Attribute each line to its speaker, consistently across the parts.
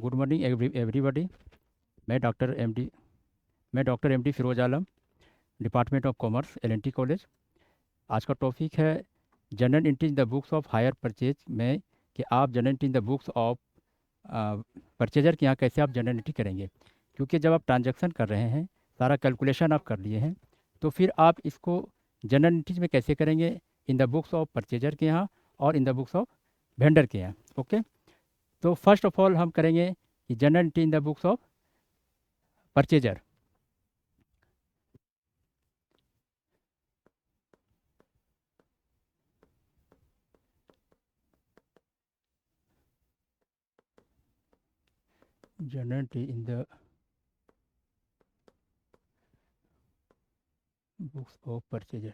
Speaker 1: Good morning everybody. मैं doctor M D Firoz Alam, department of commerce, L and T college. आज का topic है general entry in the books of hire purchase में, कि आप general entry in the books of purchaser के यहाँ कैसे आप जनरल एंट्री करेंगे। क्योंकि जब आप ट्रांजैक्शन कर रहे हैं, सारा कैलकुलेशन आप कर लिए हैं, तो फिर आप इसको जनरल एंट्रीज में कैसे करेंगे, इन द बुक्स ऑफ परचेजर के यहाँ और इन द बुक्स ऑफ वेंडर के यहाँ। ओके, तो फर्स्ट ऑफ ऑल हम करेंगे कि general entry in the books of purchaser. General entry in the books of purchaser.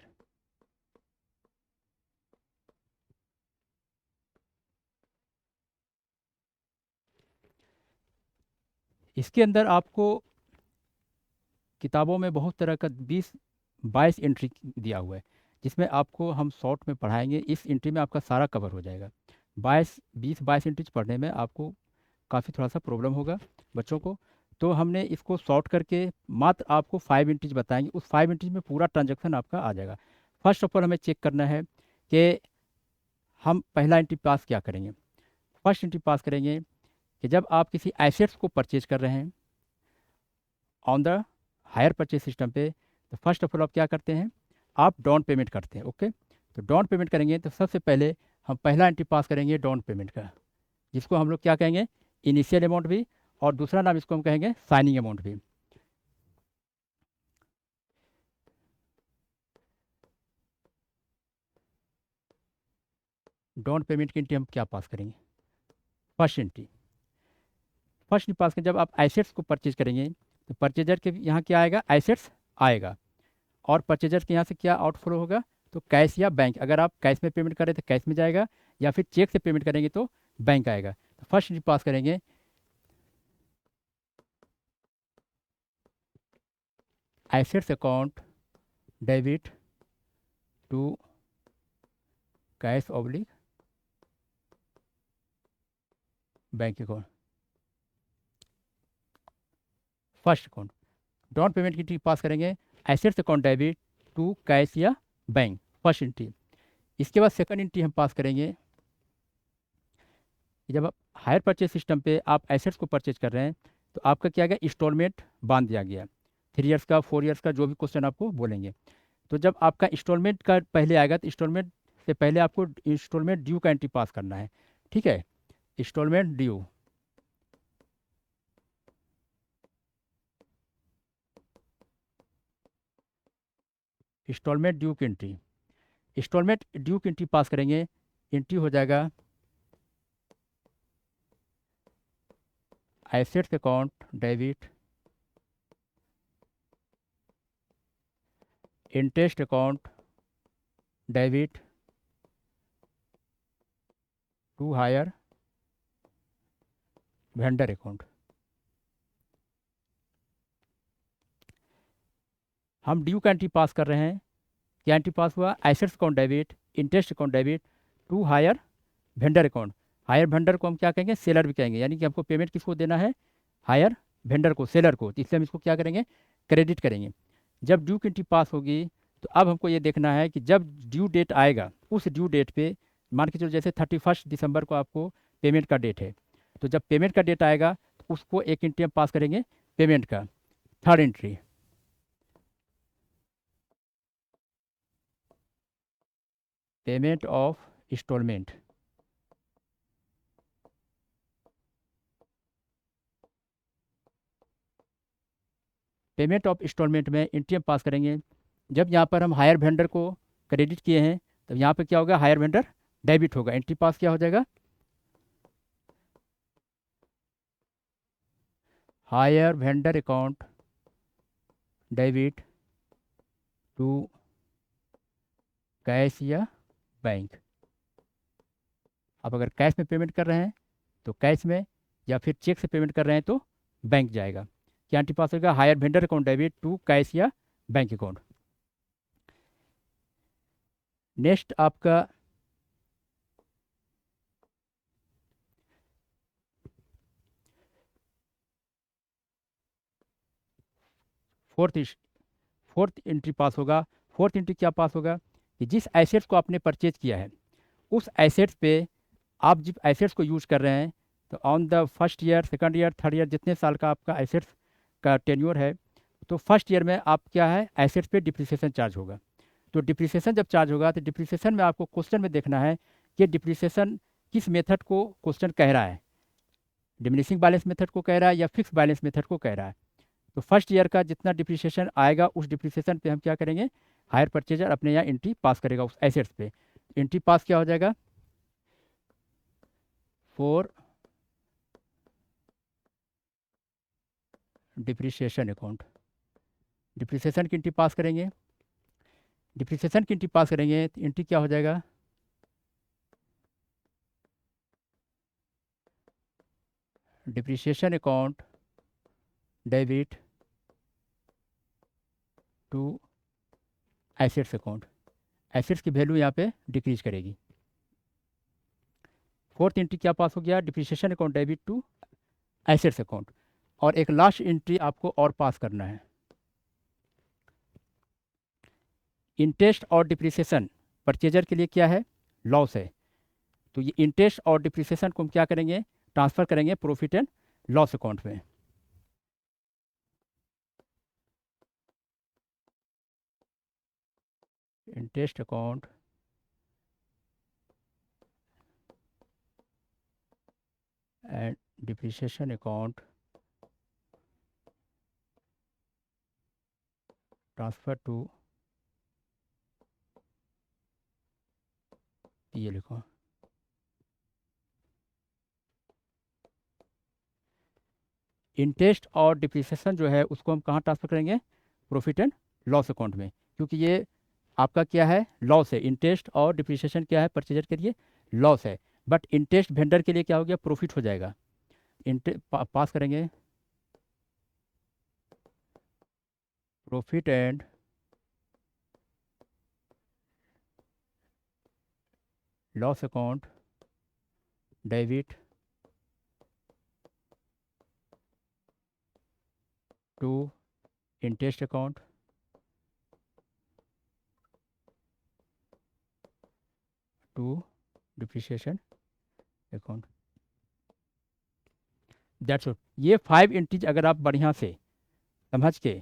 Speaker 1: इसके अंदर आपको किताबों में बहुत तरह का 20-22 एंट्री दिया हुआ है, जिसमें आपको हम शॉर्ट में पढ़ाएंगे। इस एंट्री में आपका सारा कवर हो जाएगा। 20-22 एंट्रीज पढ़ने में आपको काफ़ी थोड़ा सा प्रॉब्लम होगा बच्चों को, तो हमने इसको शॉर्ट करके मात्र आपको 5 एंट्रीज बताएंगे। उस 5 एंट्रीज में पूरा ट्रांजैक्शन आपका आ जाएगा। फर्स्ट ऑफ ऑल हमें चेक करना है कि हम पहला एंट्री पास क्या करेंगे। फर्स्ट एंट्री पास करेंगे कि जब आप किसी एसेट्स को परचेज कर रहे हैं on the hire purchase system पे, तो फर्स्ट ऑफ ऑल आप क्या करते हैं, आप डाउन पेमेंट करते हैं। ओके, तो डाउन पेमेंट करेंगे तो सबसे पहले हम पहला एंट्री पास करेंगे डाउन पेमेंट का, जिसको हम लोग क्या कहेंगे, इनिशियल अमाउंट भी, और दूसरा नाम इसको हम कहेंगे साइनिंग अमाउंट भी। डाउन पेमेंट की एंट्री हम क्या पास करेंगे, फर्स्ट एंट्री। फर्स्ट एंट्री पास करें, जब आप एसेट्स को परचेज करेंगे तो परचेजर के यहाँ क्या आएगा, एसेट्स आएगा, और परचेजर के यहाँ से क्या आउटफ्लो होगा, तो कैश या बैंक। अगर आप कैश में पेमेंट करें तो कैश में जाएगा, या फिर चेक से पेमेंट करेंगे तो बैंक आएगा। तो फर्स्ट एंट्री पास करेंगे, assets account debit to cash oblique bank account, first account. Down payment की एंट्री पास करेंगे, assets account debit to cash या बैंक, फर्स्ट एंट्री। इसके बाद सेकंड एंट्री हम पास करेंगे, जब आप हायर परचेज सिस्टम पे आप एसेट्स को परचेज कर रहे हैं, तो आपका क्या गया, इंस्टॉलमेंट बांध दिया गया, 3 ईयर्स का, 4 ईयर्स का, जो भी क्वेश्चन आपको बोलेंगे। तो जब आपका इंस्टॉलमेंट का पहले आएगा, तो इंस्टॉलमेंट से पहले आपको इंस्टॉलमेंट ड्यू का एंट्री पास करना है। ठीक है, इंस्टॉलमेंट ड्यू, इंस्टॉलमेंट ड्यू की एंट्री, इंस्टॉलमेंट ड्यू की एंट्री पास करेंगे। एंट्री हो जाएगा assets account debit interest account debit to hire vendor account. हम ड्यू का एंट्री पास कर रहे हैं, क्या एंट्री पास हुआ, assets account debit interest account debit to hire vendor account. Hire vendor को हम क्या कहेंगे, सेलर भी कहेंगे, यानी कि हमको पेमेंट किसको देना है, हायर वेंडर को, सेलर को, तो इसलिए हम इसको क्या करेंगे, क्रेडिट करेंगे। जब ड्यू की एंट्री पास होगी, तो अब हमको ये देखना है कि जब ड्यू डेट आएगा, उस ड्यू डेट पे, मान के चलो जैसे 31 दिसंबर को आपको पेमेंट का डेट है, तो जब पेमेंट का डेट आएगा तो उसको एक एंट्री हम पास करेंगे पेमेंट का, third entry, payment of instalment. Payment of instalment में एंट्री हम पास करेंगे, जब यहाँ पर हम हायर वेंडर को क्रेडिट किए हैं, तो यहाँ पे क्या होगा, हायर वेंडर डेबिट होगा। एंट्री पास क्या हो जाएगा, hire vendor account debit to cash या बैंक। अब अगर कैश में पेमेंट कर रहे हैं तो कैश में, या फिर चेक से पेमेंट कर रहे हैं तो बैंक जाएगा। क्या एंट्री पास होगा, hire vendor account debit to cash या बैंक अकाउंट। नेक्स्ट आपका फोर्थ फोर्थ एंट्री पास होगा। फोर्थ एंट्री क्या पास होगा कि जिस एसेट्स को आपने परचेज किया है उस एसेट्स पे आप जिस एसेट्स को यूज़ कर रहे हैं, तो on the first year, second year, third year, जितने साल का आपका एसेट्स का टेन्योर है, तो फर्स्ट ईयर में आप क्या है एसेट्स पे डिप्रिसिएशन चार्ज होगा। तो डिप्रिसिएशन जब चार्ज होगा तो डिप्रिसिएशन में आपको क्वेश्चन में देखना है कि डिप्रिसिएशन किस मेथड को क्वेश्चन कह रहा है, डिमिनिशिंग बैलेंस मेथड को कह रहा है या फिक्स बैलेंस मेथड को कह रहा है। तो फर्स्ट ईयर का जितना डिप्रिसिएशन आएगा उस डिप्रिसिएशन पे हम क्या करेंगे, हायर परचेजर अपने यहाँ एंट्री पास करेगा उस एसेट्स पे। एंट्री पास क्या हो जाएगा, फॉर डिप्रिसिएशन अकाउंट। डिप्रिसिएशन की एंट्री पास करेंगे, डिप्रिसिएशन की एंट्री पास करेंगे तो एंट्री क्या हो जाएगा, depreciation account debit to assets account. Assets की वैल्यू यहाँ पे डिक्रीज करेगी। फोर्थ एंट्री क्या पास हो गया, depreciation account debit to assets account. और एक लास्ट एंट्री आपको और पास करना है, इंटरेस्ट और डिप्रिसिएशन परचेजर के लिए क्या है, लॉस है। तो ये इंटरेस्ट और डिप्रिसिएशन को हम क्या करेंगे, ट्रांसफ़र करेंगे प्रॉफिट एंड लॉस अकाउंट में। Interest account and depreciation account transfer to, ये लिखो, इंटरेस्ट और डिप्रिसिएशन जो है उसको हम कहाँ ट्रांसफ़र करेंगे, प्रॉफिट एंड लॉस अकाउंट में, क्योंकि ये आपका क्या है, लॉस है। इंटरेस्ट और डिप्रिसिएशन क्या है, परचेजर के लिए लॉस है, बट इंटरेस्ट वेंडर के लिए क्या हो गया, प्रॉफिट हो जाएगा। पास करेंगे profit and loss account debit to interest account to depreciation account. That's it. ये 5 एंट्रीज अगर आप बढ़िया से समझ के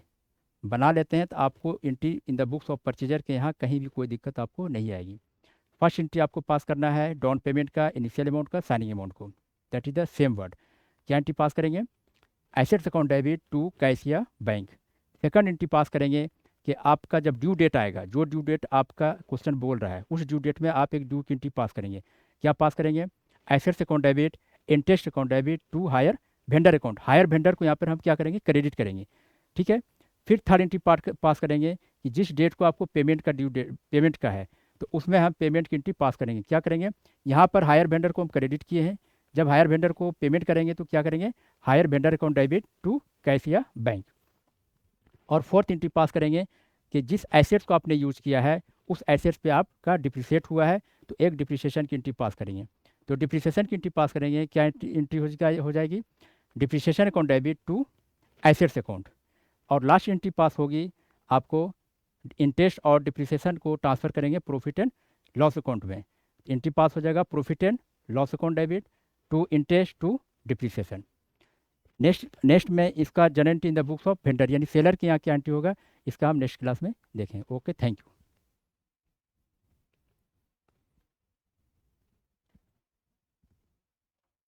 Speaker 1: बना लेते हैं तो आपको entry in the books of purchaser के यहाँ कहीं भी कोई दिक्कत आपको नहीं आएगी। फर्स्ट एंट्री आपको पास करना है डाउन पेमेंट का, इनिशियल अमाउंट का, साइनिंग अमाउंट को, that is the same word. क्या एंट्री पास करेंगे, assets account debit to cash या बैंक। सेकंड एंट्री पास करेंगे कि आपका जब ड्यू डेट आएगा, जो ड्यू डेट आपका क्वेश्चन बोल रहा है उस ड्यू डेट में आप एक ड्यू की एंट्री पास करेंगे। क्या पास करेंगे, assets account debit interest account debit to hire vendor account. Hire vendor को यहाँ पर हम क्या करेंगे, क्रेडिट करेंगे, ठीक है। फिर थर्ड एंट्री पास करेंगे कि जिस डेट को आपको पेमेंट का ड्यू डेट पेमेंट का है तो उसमें हम पेमेंट की एंट्री पास करेंगे। क्या करेंगे, यहाँ पर हायर वेंडर को हम क्रेडिट किए हैं, जब हायर वेंडर को पेमेंट करेंगे तो क्या करेंगे, hire vendor account debit to cash या बैंक। और फोर्थ एंट्री पास करेंगे कि जिस एसेट्स को आपने यूज किया है उस एसेट्स पे आपका डिप्रिसिएट हुआ है तो एक डिप्रिसिएशन की एंट्री पास करेंगे। तो डिप्रिसिएशन की एंट्री पास करेंगे, क्या एंट्री हो जाएगी, depreciation account debit to assets account. और लास्ट एंट्री पास होगी आपको इंटरेस्ट और डिप्रिसिएशन को ट्रांसफ़र करेंगे प्रॉफिट एंड लॉस अकाउंट में। एंट्री पास हो जाएगा profit and loss account debit to interest to depreciation. Next में इसका journal entry in the books of vendor यानी सेलर के यहाँ क्या एंट्री होगा, इसका हम नेक्स्ट क्लास में देखें। Okay, thank you.